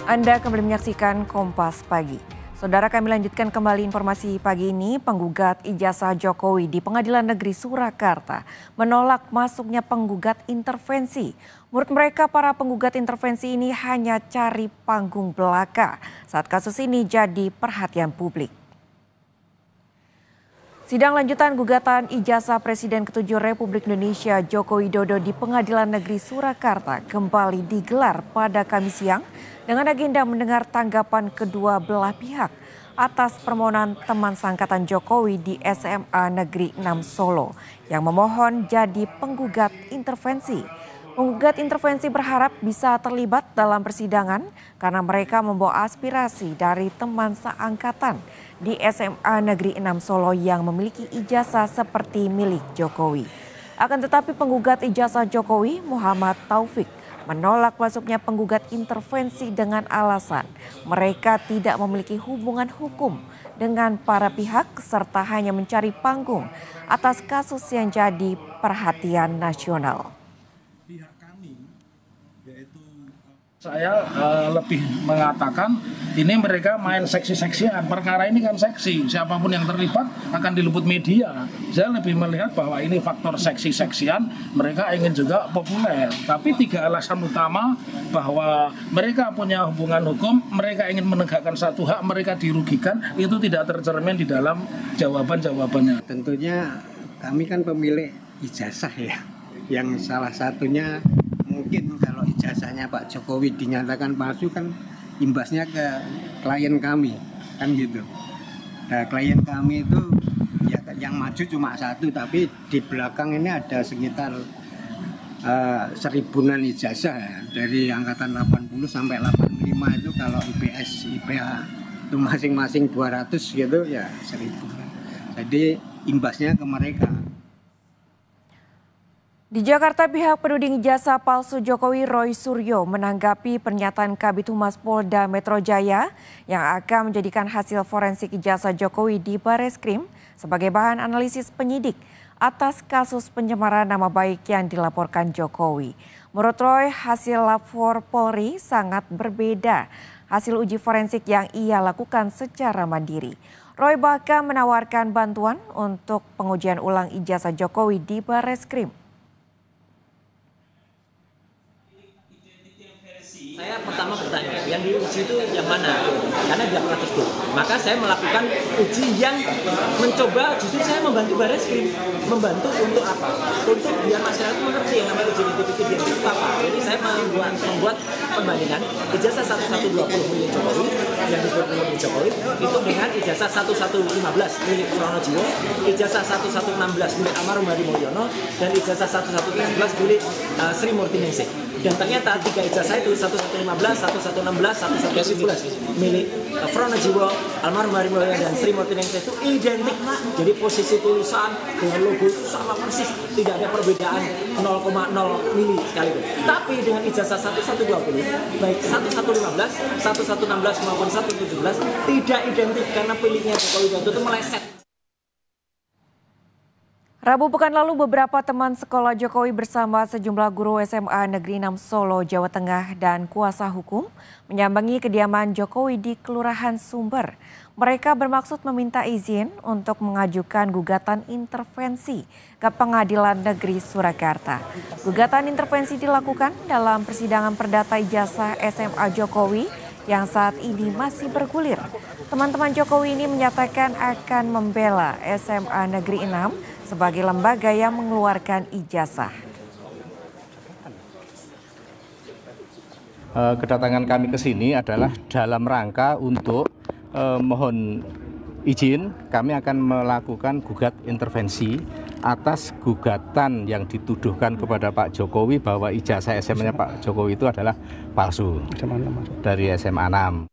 Anda kembali menyaksikan Kompas Pagi. Saudara, kami lanjutkan kembali informasi pagi ini. Penggugat ijazah Jokowi di Pengadilan Negeri Surakarta menolak masuknya penggugat intervensi. Menurut mereka, para penggugat intervensi ini hanya cari panggung belaka saat kasus ini jadi perhatian publik. Sidang lanjutan gugatan ijazah Presiden ke-7 Republik Indonesia Joko Widodo di Pengadilan Negeri Surakarta kembali digelar pada Kamis siang dengan agenda mendengar tanggapan kedua belah pihak atas permohonan teman seangkatan Jokowi di SMA Negeri 6 Solo yang memohon jadi penggugat intervensi. Penggugat intervensi berharap bisa terlibat dalam persidangan karena mereka membawa aspirasi dari teman seangkatan di SMA Negeri 6 Solo yang memiliki ijazah seperti milik Jokowi. Akan tetapi penggugat ijazah Jokowi, Muhammad Taufik, menolak masuknya penggugat intervensi dengan alasan mereka tidak memiliki hubungan hukum dengan para pihak serta hanya mencari panggung atas kasus yang jadi perhatian nasional. Saya lebih mengatakan ini mereka main seksi-seksian. Perkara ini kan seksi, siapapun yang terlibat akan diliput media. Saya lebih melihat bahwa ini faktor seksi-seksian, mereka ingin juga populer. Tapi tiga alasan utama bahwa mereka punya hubungan hukum, mereka ingin menegakkan satu hak, mereka dirugikan, itu tidak tercermin di dalam jawaban-jawabannya. Tentunya kami kan pemilik ijazah ya, yang salah satunya mungkin kalau ijazahnya Pak Jokowi dinyatakan palsu kan imbasnya ke klien kami kan gitu. Nah, klien kami itu ya yang maju cuma satu, tapi di belakang ini ada sekitar seribuan ijazah ya. Dari angkatan 80 sampai 85 itu kalau IPS, IPA itu masing-masing 200 gitu ya 1000. Jadi imbasnya ke mereka. Di Jakarta, pihak penuding ijazah palsu Jokowi Roy Suryo menanggapi pernyataan Kabid Humas Polda Metro Jaya yang akan menjadikan hasil forensik ijazah Jokowi di Bareskrim sebagai bahan analisis penyidik atas kasus pencemaran nama baik yang dilaporkan Jokowi. Menurut Roy, hasil lapor Polri sangat berbeda hasil uji forensik yang ia lakukan secara mandiri. Roy bahkan menawarkan bantuan untuk pengujian ulang ijazah Jokowi di Bareskrim. Saya pertama bertanya, yang diuji itu yang mana? Karena dia pernah tersebut. Maka saya melakukan uji yang mencoba, justru saya membantu Bareskrim. Membantu untuk apa? Untuk biar masyarakat mengerti yang namanya uji bukti dia itu apa. Jadi saya membuat perbandingan ijazah 1120 milik Jokowi yang disebut milik Jokowi itu dengan ijazah 1115 milik Surono Jiwo, ijazah 1116 milik Almarhum Hadi Mulyono, dan ijazah 1113 milik Sri Murti Ningsih. Dan ternyata tiga ijazah itu 1115, 1116, 1117 milik Surono Jiwo, Almarhum Hadi Mulyono, dan Sri Murti Ningsih itu identik. Jadi posisi tulisan dengan logo itu sama persis, tidak ada perbedaan 0,0 mili sekalipun. Tapi dengan ijazah 1120, baik 1115, 1116 maupun 1117 tidak identik karena pilihnya Jokowi Widodo itu meleset. Rabu pekan lalu beberapa teman sekolah Jokowi bersama sejumlah guru SMA Negeri 6 Solo, Jawa Tengah dan kuasa hukum menyambangi kediaman Jokowi di Kelurahan Sumber. Mereka bermaksud meminta izin untuk mengajukan gugatan intervensi ke Pengadilan Negeri Surakarta. Gugatan intervensi dilakukan dalam persidangan perdata ijazah SMA Jokowi yang saat ini masih bergulir. Teman-teman Jokowi ini menyatakan akan membela SMA Negeri 6 sebagai lembaga yang mengeluarkan ijazah. Kedatangan kami ke sini adalah dalam rangka untuk mohon izin kami akan melakukan gugat intervensi atas gugatan yang dituduhkan kepada Pak Jokowi bahwa ijazah SMA-nya Pak Jokowi itu adalah palsu dari SMA 6.